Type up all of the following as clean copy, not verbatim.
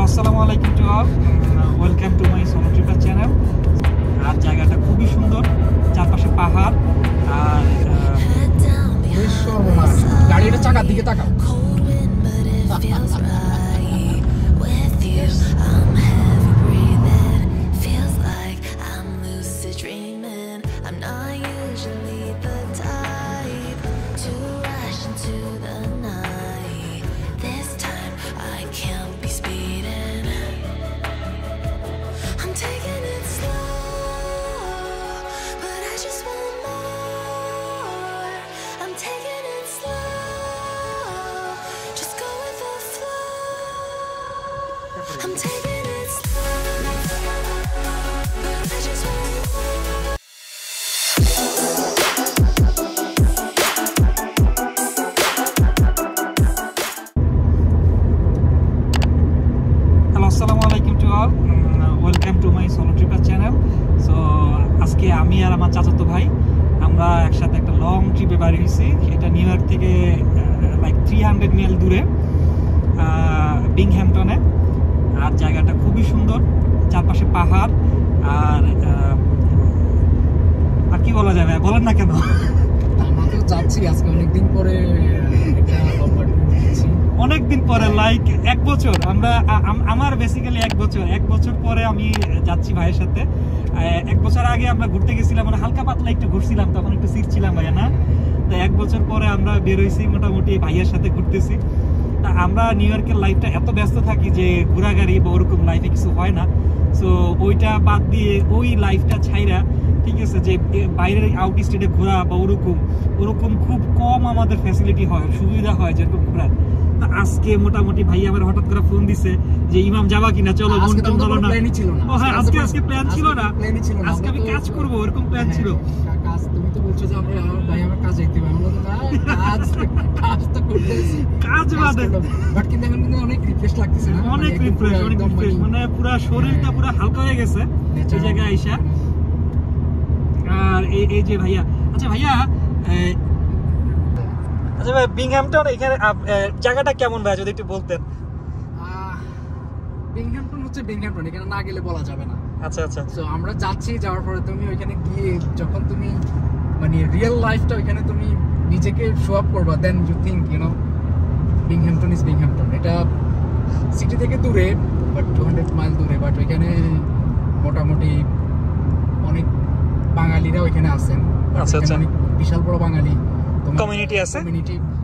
আসসালামু আলাইকুম to all, welcome to my solo tripper channel. আর জায়গাটা খুবই সুন্দর, চারপাশে পাহাড় আর গাড়িটা চাকার দিকে তাকাও। I'm taking it slow, but I just want hello, আসসালামু আলাইকুম to all, welcome to my solo tripper channel. So আজকে আমি আর আমার চাচাতো ভাই আমরা একসাথে একটা লং ট্রিপে বাড়ি হয়েছি। এটা নিউ ইয়র্ক থেকে লাইক 300 মাইল দূরে, বিংহ্যাম্পটনে। আর জায়গাটা খুবই সুন্দর, চারপাশে পাহাড় আর কি বলা যাবে, বলেন না কেন। আমরা তো যাচ্ছি আজকে অনেকদিন পরে, অনেকদিন পরে, লাইক 1 বছর। আমার বেসিক্যালি 1 বছর পরে আমি যাচ্ছি ভাইয়ের সাথে। 1 বছর আগে আমরা ঘুরতে গেছিলাম, মানে হালকা পাতলা একটু ঘুরছিলাম, তখন একটু সিট ছিলাম ভাইয়া না। তো 1 বছর পরে আমরা বেরোইছি, মোটামুটি ভাইয়ের সাথে ঘুরতেছি। তা আমরা নিউ ইয়র্কের লাইফটা এত ব্যস্ত থাকি যে ঘোরাঘুরি বা ওরকম লাইফে কিছু হয় না। সো ওইটা বাদ দিয়ে ওই লাইফটা ছাইরা, ঠিক আছে, যে বাইরের আউট স্টেটে ঘোরা বা ওরকম খুব কম আমাদের ফ্যাসিলিটি হয়, সুবিধা হয় যেরকম ঘোরার। তা আজকে মোটামুটি ভাই আমার হঠাৎ করে ফোন দিছে যে ইমাম যাবা কিনা, চলো। মন টন বলো না। ও হ্যাঁ, আজকে প্ল্যান ছিল না, আজকে আমি কাজ করবো, ওরকম প্ল্যান ছিল। তুমি তো বলছো যে আমরা ভাই আমার কাজ যাইতে হবে, আমরা তো না কাজ তো করতেছি, কাজ বাদে বাট কিন্তু এখন কিন্তু অনেক রিফ্রেশ লাগতেছে না, অনেক রিফ্রেশ, মানে পুরো শরীরটা পুরো হালকা হয়ে গেছে এই জায়গায় আইসা। আর এই যে ভাইয়া, আচ্ছা ভাই, বিংহ্যাম্পটন এখানে জায়গাটা কেমন ভাই, যদি একটু বলতেন। বিংহ্যাম্পটন হচ্ছে বিংহ্যাম্পটন, এখানে না গেলে বলা যাবে না। আচ্ছা আচ্ছা। তো আমরা যাচ্ছি, যাওয়ার পরে তুমি ওইখানে গিয়ে যখন তুমি মানে রিয়েল লাইফটা ওইখানে তুমি নিজেকে শো আপ করবা, then you think Binghamton is Binghamton. এটা সিটি থেকে দূরে, বাট 200 মাইল দূরে, বাট ওইখানে মোটামুটি অনেক বাঙালিরা ওইখানে আছেন। আচ্ছা আচ্ছা। বিশাল বড় বাঙালি কমিউনিটি আছে,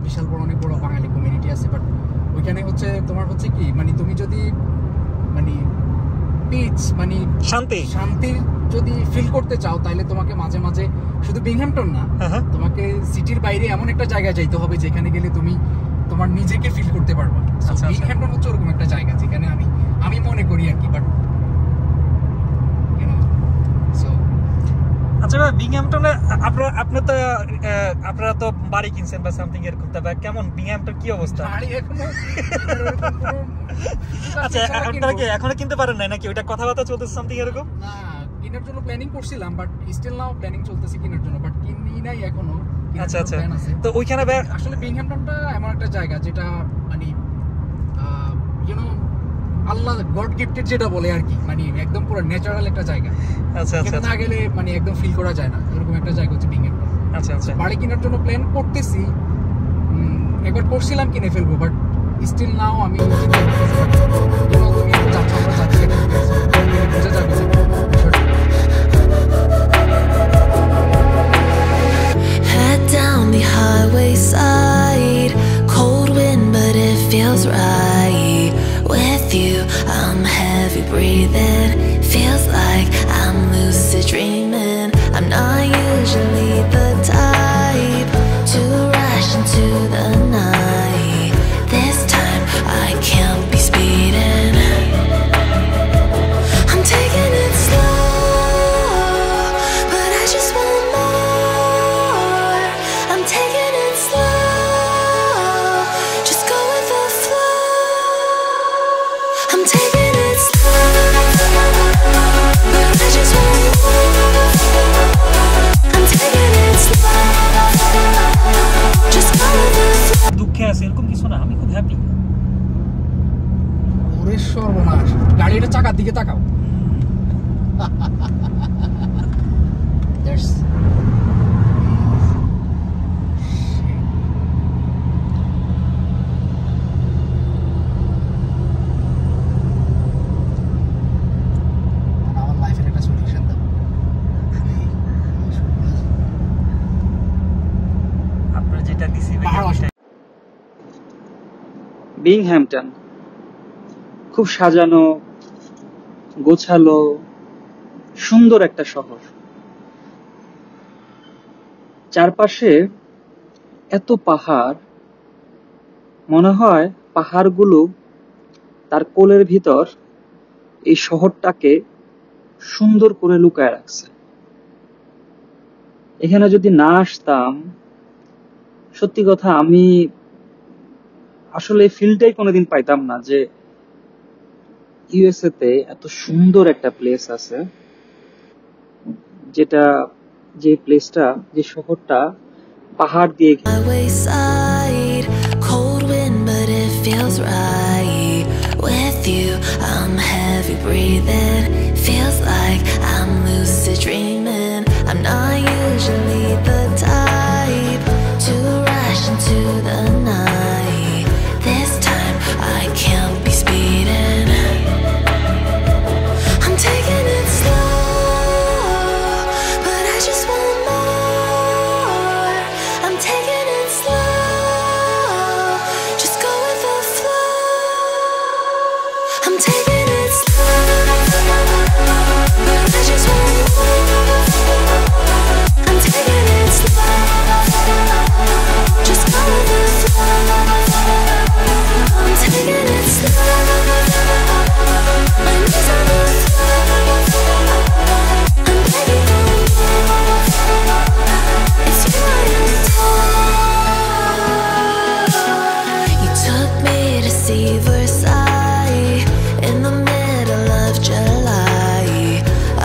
বিশাল বড় অনেক বড় বাঙালি কমিউনিটি আছে। বাট ওইখানে হচ্ছে তোমার হচ্ছে কি, মানে তুমি যদি মানে পিচ মানে শান্তি যদি ফিল করতে চাও, তাহলে তোমাকে মাঝে মাঝে শুধু বিংহ্যাম্পটন না, তোমাকে সিটির বাইরে এমন একটা জায়গায় যাইতে হবে যেখানে গেলে তুমি তোমার নিজেকে ফিল করতে পারবা। বিংহ্যাম্পটন হচ্ছে ওরকম একটা জায়গা যেখানে আমি মনে করি আর কি। বাট আচ্ছা ভাই, বিংহ্যাম্পটনে আপনারা তো বাড়ি কিনছেন বা সামথিং এরকম, তবে কেমন বিংহ্যাম্পটন কি অবস্থা? আচ্ছা, আপনারা কি এখনো কিনতে পারেন নাই নাকি? ওইটা কথাবার্তা চলতেছে সামথিং এরকম? না, কেনার জন্য প্ল্যানিং করছিলাম, বাট স্টিল নাও প্ল্যানিং চলতেছে কেনার জন্য, বাট কিনি নাই এখনো। আচ্ছা আচ্ছা। তো ওইখানে আসলে বিংহ্যাম্পটনটা এমন একটা জায়গা যেটা মানে আল্লাহ গড গিফটেড যেটা বলে আর কি, মানে একদম পুরো ন্যাচারাল একটা জায়গা। আচ্ছা আচ্ছা। না গেলে মানে একদম ফিল করা যায় না, এরকম একটা জায়গা হচ্ছে বিংহ্যাম্পটন। আচ্ছা আচ্ছা। বাড়ি কেনার জন্য প্ল্যান করতেছি, একবার করছিলাম কিনে ফেলবো, বাট স্টিল নাও আমি বুঝে যাবে। head down the highway side, cold wind but it feels right. With you I'm heavy breathing, feels like I'm lucid dreaming. I'm not usually the type to rush into the night. This time I can't be speeding. I'm taking it slow, but I just want more. I'm taking it slow, just go with the flow. I'm taking it slow, but I just want more. ওরে সর্বনাশ, গাড়িটা চাকার দিকে তাকাও। আমার লাইফের একটা solution দাও। আপনারা যেটা দিছি বিংহ্যামটন খুব সাজানো গোছালো সুন্দর একটা শহর। চারপাশে এত পাহাড়, মনে হয় পাহাড়গুলো তার কোলের ভিতর এই শহরটাকে সুন্দর করে লুকায় রাখছে। এখানে যদি না আসতাম, সত্যি কথা আমি আসলে ফিলটাই কোনোদিন পাইতাম না যে ইউএসএ তে এত সুন্দর একটা প্লেস আছে, যে প্লেসটা, যে শহরটা পাহাড় দিয়ে Wayside, cold wind, but it feels right. With you, I'm heavy breathing. Feels like I'm lucid dreaming. I'm not usually the type to rush into the night. This time I can't be speeding. I'm taking it slow, but I just want more. I'm taking it slow, just go with the flow. I'm taking it slow, but I just want more. I'm taking it slow, just go with the flow. I'm taking it slow, my knees on the floor. I'm begging for more. It's you I adore. You took me to see Versailles in the middle of July.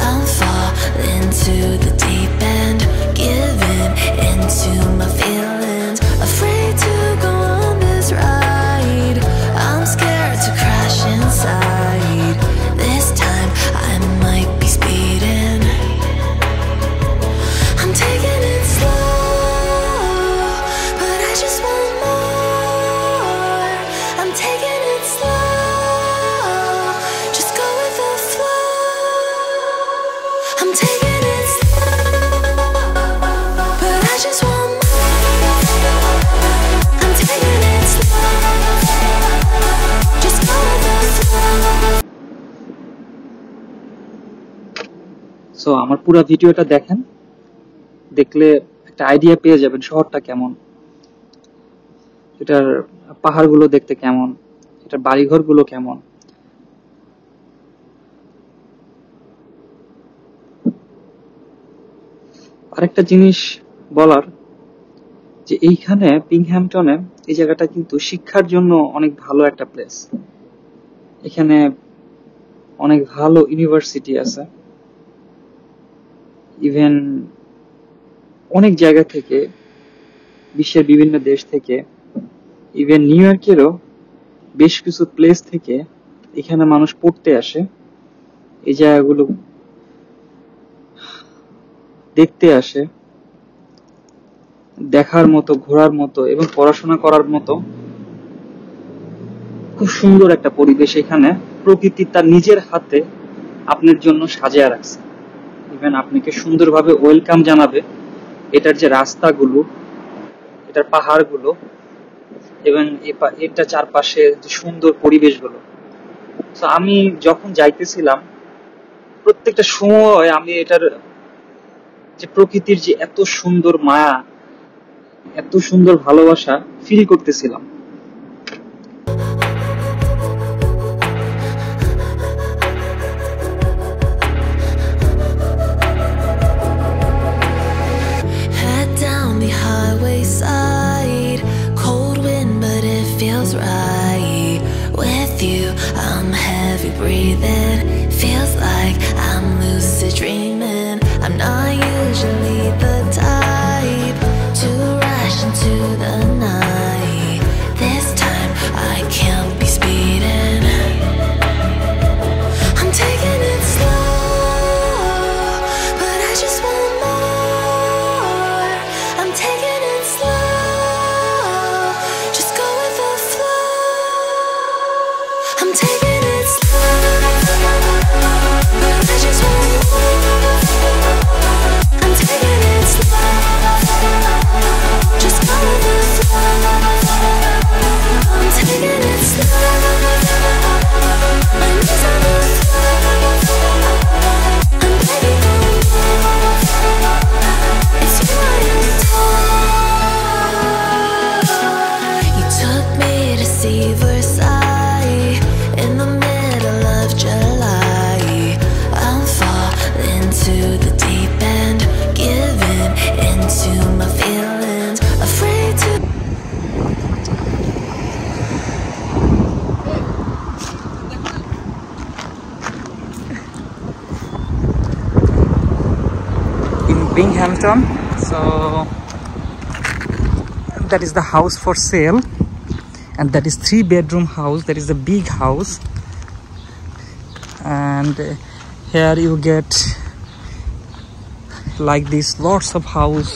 I'm falling to the deep end, giving into my feelings, afraid to go on this ride. I'm scared to crash inside. This time I might be speeding. I'm taking it slow, but I just want more. I'm taking it slow, just go with the flow. I'm taking it slow, but I just want more. I'm taking it slow, just go with the flow. So আমার পুরো ভিডিওটা দেখেন, দেখলে একটা idea পেয়ে যাবেন শহরটা কেমন, এটার পাহাড়গুলো দেখতে কেমন, এটার বাড়িঘরগুলো কেমন। আরেকটা জিনিস বলার, যে এইখানে বিংহ্যামটনে এই জায়গাটা কিন্তু শিক্ষার জন্য অনেক ভালো একটা প্লেস। এখানে অনেক ভালো ইউনিভার্সিটি আছে, ইভেন অনেক জায়গা থেকে, বিশ্বের বিভিন্ন দেশ থেকে, ইভেন নিউ ইয়র্কেরও বেশ কিছু প্লেস থেকে এখানে মানুষ পড়তে আসে। এই জায়গাগুলো দেখতে আসে, দেখার মতো, ঘোরার মতো এবং পড়াশোনা করার মতো খুব সুন্দর একটা পরিবেশ। এখানে প্রকৃতি তার নিজের হাতে আপনার জন্য সাজিয়ে রাখছে। ইভেন আপনাকে সুন্দরভাবে ওয়েলকাম জানাবে। এটার যে রাস্তাগুলো, এটার পাহাড়গুলো এবং এটা চারপাশে যে সুন্দর পরিবেশগুলো, তো আমি যখন যাইতেছিলাম প্রত্যেকটা সময় আমি এটার যে প্রকৃতির যে এত সুন্দর মায়া, এত সুন্দর ভালোবাসা ফিল করতেছিলাম। Head down the highway side, cold wind, but it feels right. With you, I'm heavy breathing. Feels like I'm lucid dreaming. I'm not usually the type to rush into the night. This time I can't be speeding. Binghamton. So that is the house for sale, and that is 3-bedroom house. That is a big house, and here you get like this lots of house.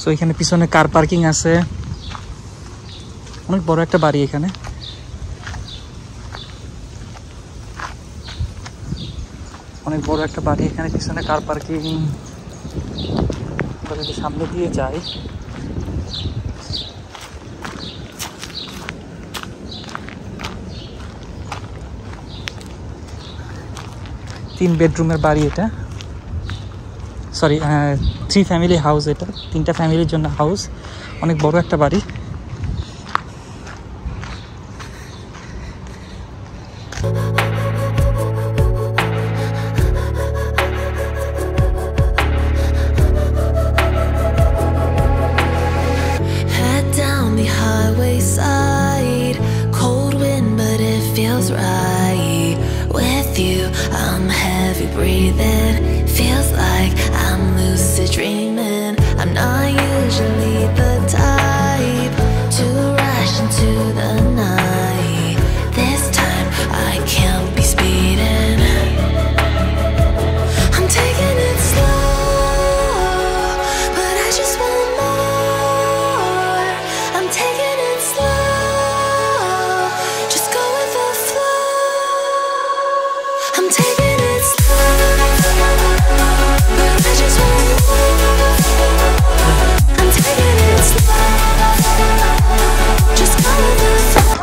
So এখানে পিছনে car parking আছে, অনেক বড় একটা বাড়ি এখানে। অনেক বড় একটা বাড়ি এখানে, পিছনে কার পার্কিং। যদি সামনে দিয়ে যাই, 3 বেডরুমের বাড়ি এটা, সরি 3 ফ্যামিলি হাউস। এটা 3টা ফ্যামিলির জন্য হাউস, অনেক বড় একটা বাড়ি। Head down the highway side, cold wind but it feels right. With you, I'm heavy breathing. Feels like I'm lucid dreaming. I'm not usually the type to rush into the night. This time I can't be speeding. I'm taking it slow, but I just want more. I'm taking it slow, just go with the flow. I'm taking it slow, but I just want more. I'm taking it slow, just go with the flow.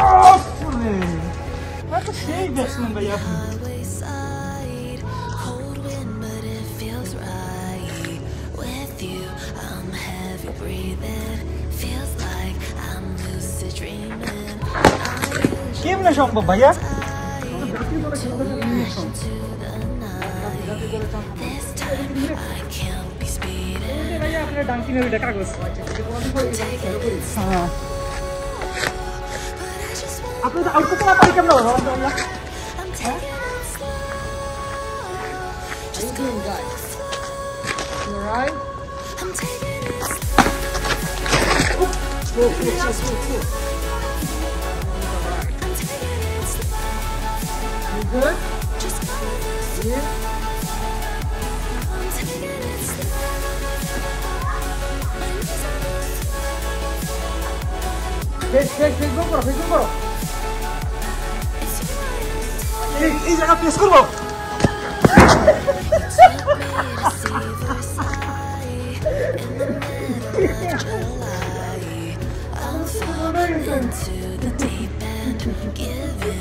Highway side, cold wind but it feels right. With you, I'm heavy breathing. Feels like I'm lucid dreaming. কেমনে সম্ভব ভাইয়া? This time I can't be speeding. ভাইয়া আপনার ডাঙ্কিনের কাগজ। আপনি তো out করতে না পারি কেমন হবে? I'm taking it slow, just go with the flow. You alright? I'm taking it Cool, cool, cool, cool. I'm taking it slow, You good? just go with the flow. Yeah. I'm taking it slow, my knees on the Facebook করো, Facebook করো। এই জায়গা press করবো। took me to see the side in the middle of July. I'm falling into the deep end, giving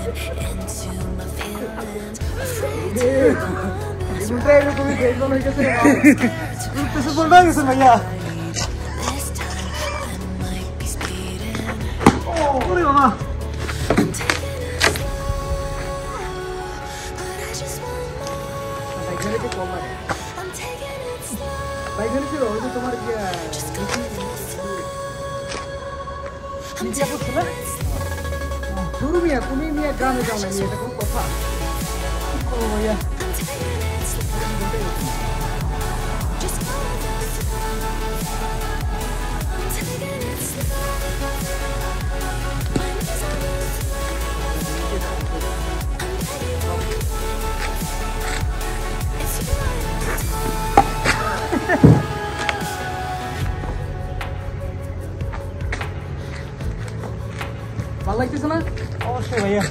into my feelings, afraid to go on this ride. Press বলতে গেছে ভাইয়া। This time I might be speeding. ওরে বাবা। I'm taking it slow, but I just want more. I'm taking it slow, just go with the flow. I'm taking it slow, শুরু মিয়া, তুমি মিয়া গ্রামে যাও না, এটা কোন কথা? ও ভাইয়া। I'm taking it slow, just go with the flow. I'm taking it slow, my knees on the floor. I'm begging for you, it's you I want to talk. ভালো লাগতেছে না? অবশ্যই ভাইয়া।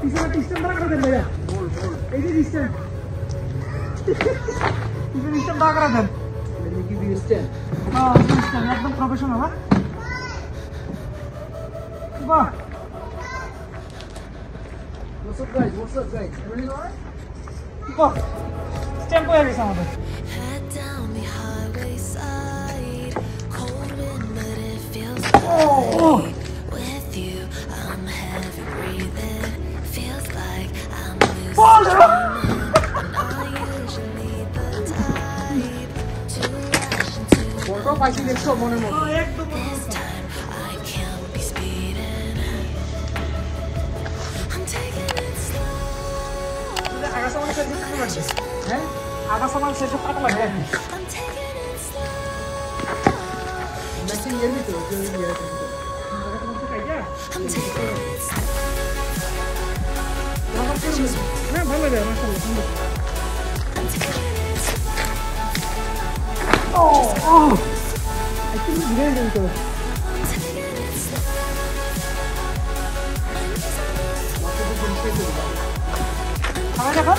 পিছনে ডিস্টেন্স দাঁড়া করে দেন ভাইয়া। এই যে ডিস্টেন্স, পিছনে ডিস্টেন্স দাঁড়া করে দেন। Let me give you a stand. হ্যাঁ, ডিস্টেন্স একদম প্রফেশনাল। হ্যাঁ বাহ। What's up guys? What's up guys? Everything alright? বাহ, স্ট্যাম্প হয়ে গেছে আমাদের। Head down the highway side, cold wind but it feels right. With you, I'm heavy breathing. Feels like I'm lucid dreaming. I'm not usually the type to rush into Photo পাইছি দেখছো মনের মতো। this time I can't হ্যাঁ আধা সামান শেষ টাকা লাগে আর কি ম্যাচিং এর ভিতরে হ্যাঁ ভালো লাগে মাশাআল্লাহ সুন্দর I think it's very good. খাওয়া যাবে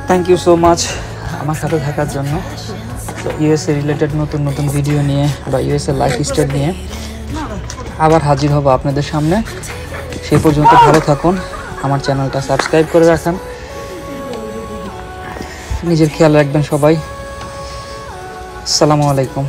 থ্যাংক ইউ সো মাচ আমার সাথে থাকার জন্য। তো ইউএসএ রিলেটেড নতুন নতুন ভিডিও নিয়ে বা ইউএসএ লাইফস্টাইল নিয়ে আবার হাজির হব আপনাদের সামনে। সেই পর্যন্ত ভালো থাকুন, আমার চ্যানেলটা সাবস্ক্রাইব করে রাখুন, নিজের খেয়াল রাখবেন সবাই। আসসালামু আলাইকুম।